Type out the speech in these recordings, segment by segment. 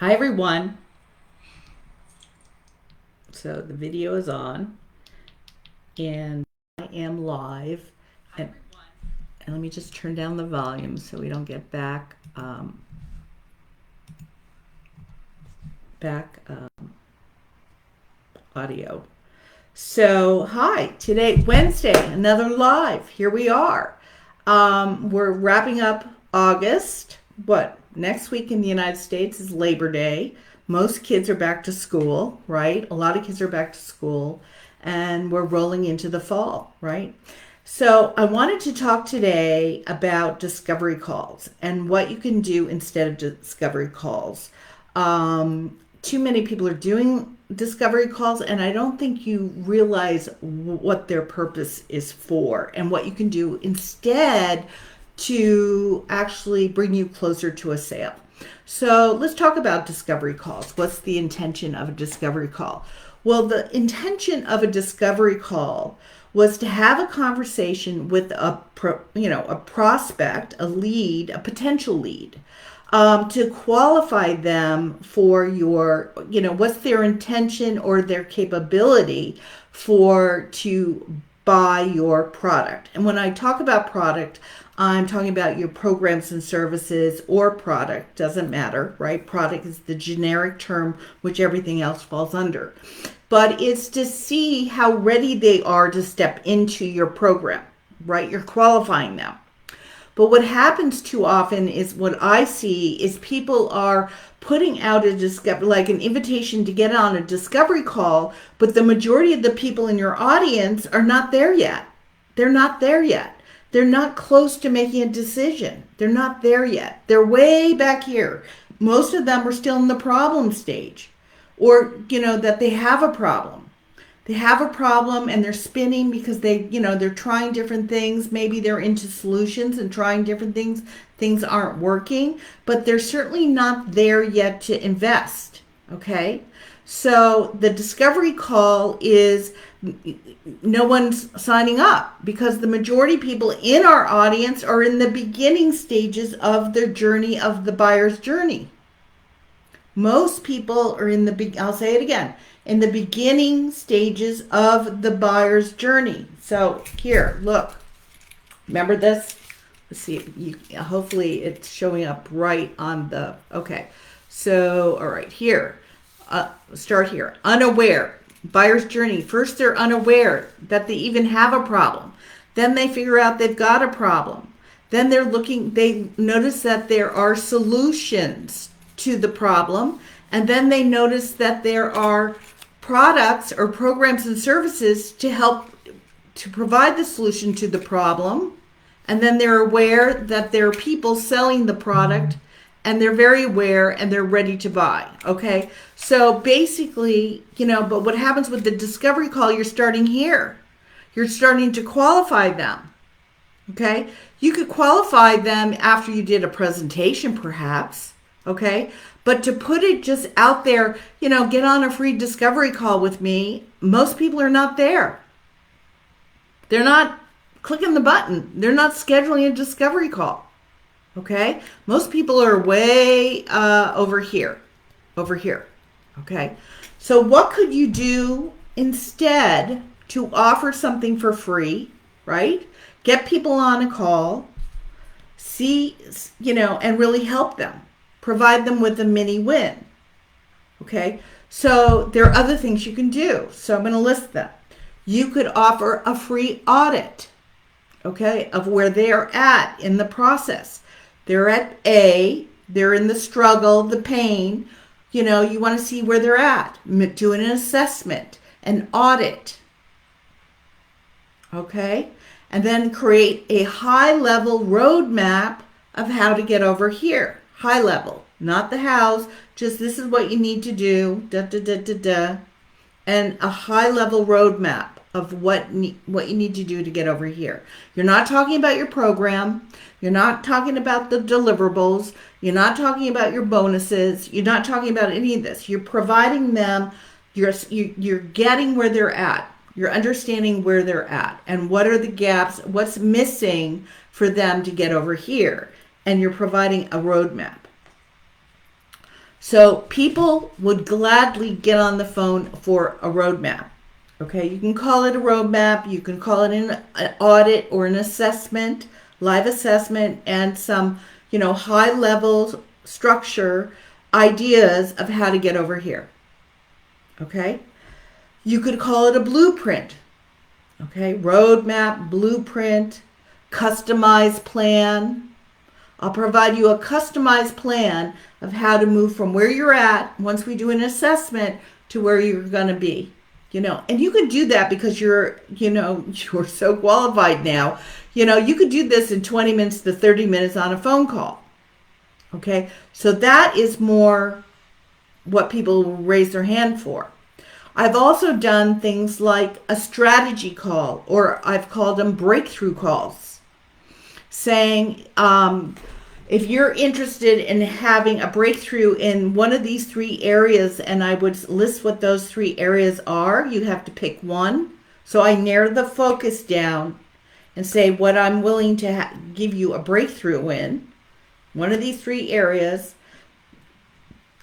Hi everyone. So the video is on and I am live. And let me just turn down the volume so we don't get back audio. So hi, today Wednesday, another live. Here we are. We're wrapping up August. Next week in the United States is Labor Day. Most kids are back to school, right? A lot of kids are back to school, and we're rolling into the fall, right? So I wanted to talk today about discovery calls and what you can do instead of discovery calls. Too many people are doing discovery calls, and I don't think you realize what their purpose is for and what you can do instead to actually bring you closer to a sale. So let's talk about discovery calls. What's the intention of a discovery call? Well, the intention of a discovery call was to have a conversation with a prospect, a lead, a potential lead, to qualify them for your, what's their intention or their capability to buy your product. And when I talk about product, I'm talking about your programs and services or product, doesn't matter, right? Product is the generic term which everything else falls under. But it's to see how ready they are to step into your program, right? You're qualifying them. But what happens too often is what I see is people are putting out like an invitation to get on a discovery call, but the majority of the people in your audience are not there yet. They're not there yet. They're not close to making a decision. They're not there yet. They're way back here. Most of them are still in the problem stage, or, that they have a problem. They have a problem and they're spinning because they're trying different things. Maybe they're into solutions and trying different things. Things aren't working, but they're certainly not there yet to invest. Okay. So the discovery call is no one's signing up because the majority of people in our audience are in the beginning stages of their journey, of the buyer's journey. Most people are I'll say it again, in the beginning stages of the buyer's journey. So here, look, remember this? Let's see, hopefully it's showing up right on the, okay. So, all right, here, start here. Unaware, buyer's journey. First, they're unaware that they even have a problem. Then they figure out they've got a problem. Then they notice that there are solutions to the problem, and then they notice that there are products or programs and services to help to provide the solution to the problem, and then they're aware that there are people selling the product, and they're very aware and they're ready to buy. Okay, so basically, but what happens with the discovery call, you're starting here. You're starting to qualify them. Okay, you could qualify them after you did a presentation perhaps. Okay, but to put it just out there, get on a free discovery call with me, most people are not there. They're not clicking the button. They're not scheduling a discovery call. Okay, most people are way over here. Okay, so what could you do instead to offer something for free, right? Get people on a call, see, and really help them. Provide them with a mini win. Okay, so there are other things you can do. So I'm going to list them. You could offer a free audit, okay, of where they are at in the process. They're at A, they're in the struggle, the pain. You want to see where they're at. Do an assessment, an audit. Okay, and then create a high-level roadmap of how to get over here. High level, not the house, just this is what you need to do, and a high level roadmap of what you need to do to get over here. You're not talking about your program. You're not talking about the deliverables. You're not talking about your bonuses. You're not talking about any of this. You're providing them, you're getting where they're at. You're understanding where they're at and what are the gaps, what's missing for them to get over here. And you're providing a roadmap. So people would gladly get on the phone for a roadmap. Okay, you can call it a roadmap, you can call it an audit or an assessment, live assessment, and some, high level structure ideas of how to get over here. Okay, you could call it a blueprint. Okay, roadmap, blueprint, customized plan. I'll provide you a customized plan of how to move from where you're at once we do an assessment to where you're going to be. And you can do that because you're so qualified now. You could do this in 20 minutes to 30 minutes on a phone call. Okay, so that is more what people will raise their hand for. I've also done things like a strategy call, or I've called them breakthrough calls, saying, if you're interested in having a breakthrough in one of these 3 areas, and I would list what those 3 areas are, you have to pick one. So I narrow the focus down and say what I'm willing to give you a breakthrough in. One of these 3 areas.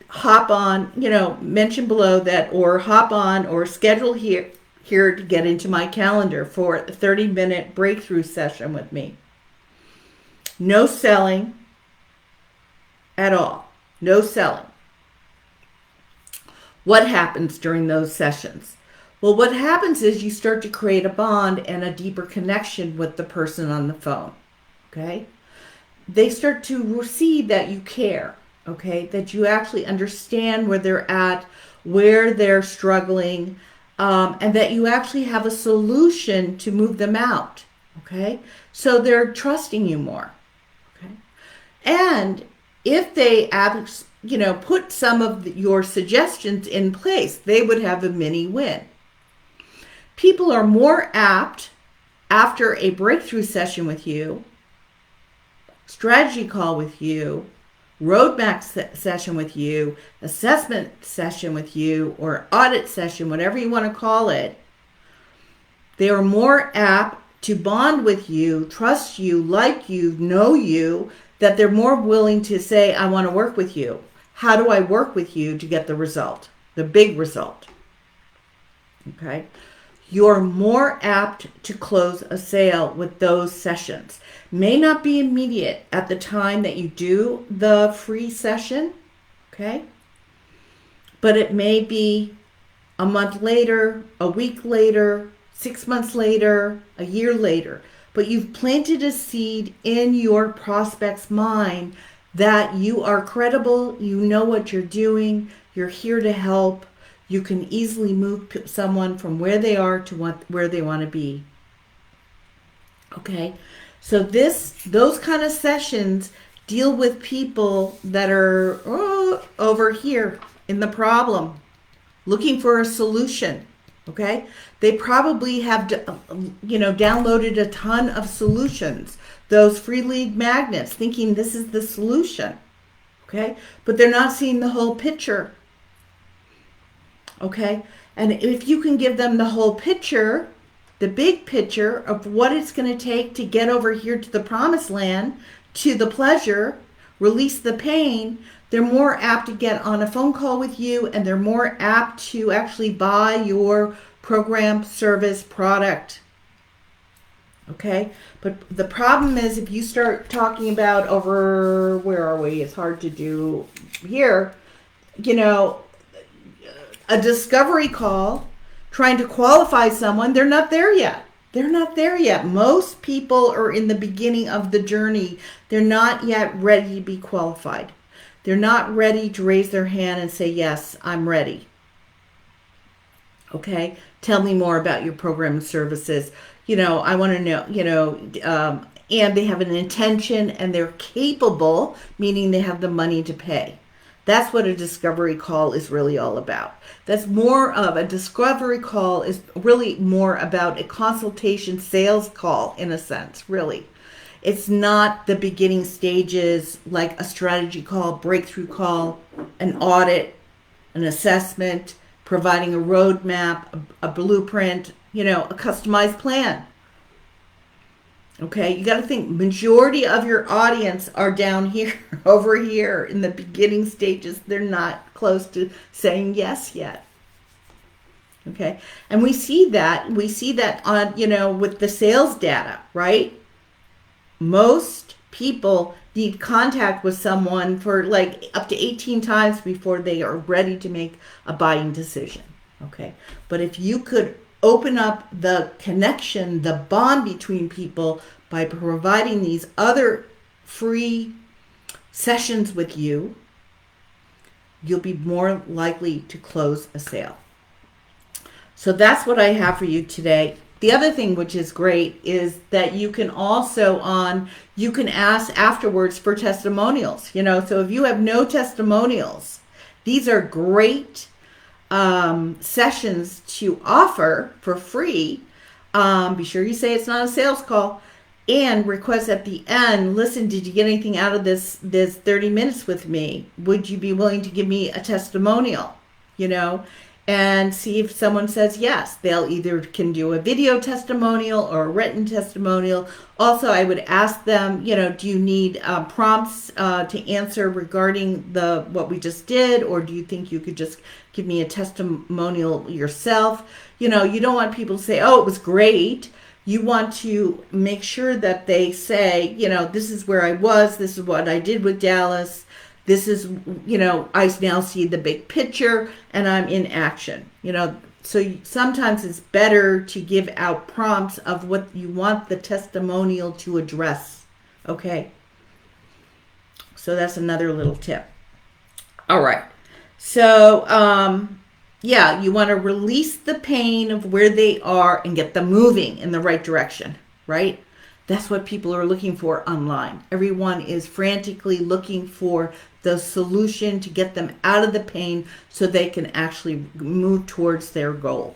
Hop on, mention below that, or hop on or schedule here to get into my calendar for a 30-minute breakthrough session with me. No selling at all. No selling. What happens during those sessions? Well, what happens is you start to create a bond and a deeper connection with the person on the phone. Okay? They start to see that you care. Okay? That you actually understand where they're at, where they're struggling, and that you actually have a solution to move them out. Okay? So they're trusting you more. Okay? And if they put some of your suggestions in place, they would have a mini win. People are more apt after a breakthrough session with you, strategy call with you, roadmap session with you, assessment session with you, or audit session, whatever you want to call it. They are more apt to bond with you, trust you, like you, know you, that they're more willing to say, I want to work with you. How do I work with you to get the result, the big result? Okay. You're more apt to close a sale with those sessions. May not be immediate at the time that you do the free session, okay? But it may be a month later, a week later, 6 months later, a year later. But you've planted a seed in your prospect's mind that you are credible, you know what you're doing, you're here to help. You can easily move someone from where they are to where they want to be. Okay, so those kind of sessions deal with people that are over here in the problem, looking for a solution. Okay, they probably have downloaded a ton of solutions, those free lead magnets, thinking this is the solution. Okay, but they're not seeing the whole picture. Okay, and if you can give them the whole picture, the big picture of what it's going to take to get over here to the promised land, to the pleasure, release the pain, they're more apt to get on a phone call with you, and they're more apt to actually buy your program, service, product. Okay, but the problem is if you start talking about over, where are we? It's hard to do here, a discovery call, trying to qualify someone, they're not there yet. They're not there yet. Most people are in the beginning of the journey. They're not yet ready to be qualified. They're not ready to raise their hand and say, yes, I'm ready. Okay, tell me more about your program and services. I want to know, and they have an intention and they're capable, meaning they have the money to pay. That's what a discovery call is really all about. That's more of a discovery call is really more about a consultation sales call in a sense, really. It's not the beginning stages like a strategy call, breakthrough call, an audit, an assessment, providing a roadmap, a blueprint, a customized plan. Okay, you got to think majority of your audience are down here, over here in the beginning stages. They're not close to saying yes yet. Okay, and we see that on, with the sales data, right? Most people need contact with someone for like up to 18 times before they are ready to make a buying decision. Okay, but if you could open up the connection, the bond between people by providing these other free sessions with you, you'll be more likely to close a sale. So that's what I have for you today. The other thing which is great is that you can also you can ask afterwards for testimonials. So if you have no testimonials, these are great sessions to offer for free. Be sure you say it's not a sales call, and request at the end, listen, did you get anything out of this 30 minutes with me? Would you be willing to give me a testimonial? And see if someone says yes. They'll either can do a video testimonial or a written testimonial. Also, I would ask them, do you need prompts to answer regarding what we just did, or do you think you could just give me a testimonial yourself? You don't want people to say, oh, it was great. You want to make sure that they say, this is where I was, this is what I did with Dallas. This is, I now see the big picture and I'm in action, So sometimes it's better to give out prompts of what you want the testimonial to address. Okay. So that's another little tip. All right. So, you want to release the pain of where they are and get them moving in the right direction, right? That's what people are looking for online. Everyone is frantically looking for the solution to get them out of the pain so they can actually move towards their goal.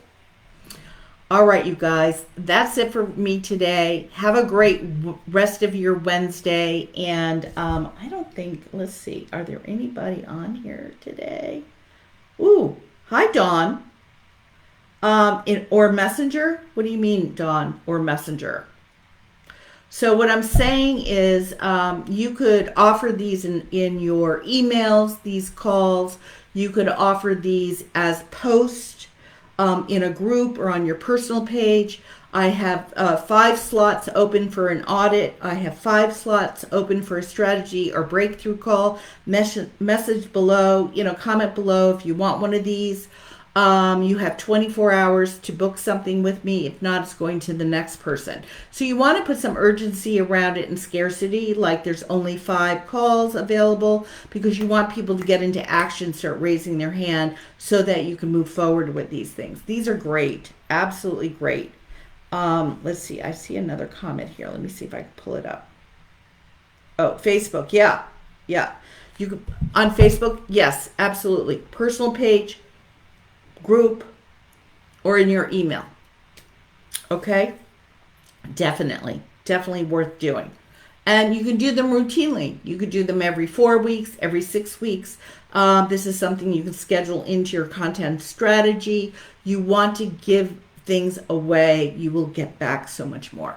All right, you guys, that's it for me today. Have a great rest of your Wednesday. And I don't think, let's see, are there anybody on here today? Ooh, hi, Dawn. Or Messenger? What do you mean, Dawn, or Messenger? So what I'm saying is you could offer these in your emails, these calls. You could offer these as posts in a group or on your personal page. I have 5 slots open for an audit. I have 5 slots open for a strategy or breakthrough call. Message below, comment below if you want one of these. You have 24 hours to book something with me. If not, it's going to the next person. So you want to put some urgency around it and scarcity, like there's only 5 calls available, because you want people to get into action, start raising their hand so that you can move forward with these things. These are great. Absolutely great. Let's see. I see another comment here. Let me see if I can pull it up. Oh, Facebook. Yeah. You can, on Facebook. Yes, absolutely. Personal page, group, or in your email. Okay? Definitely worth doing. And you can do them routinely. You could do them every 4 weeks, every 6 weeks. This is something you can schedule into your content strategy. You want to give things away. You will get back so much more.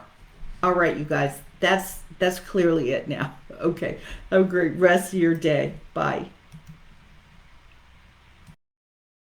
All right, you guys. That's clearly it now. Okay. Have a great rest of your day. Bye.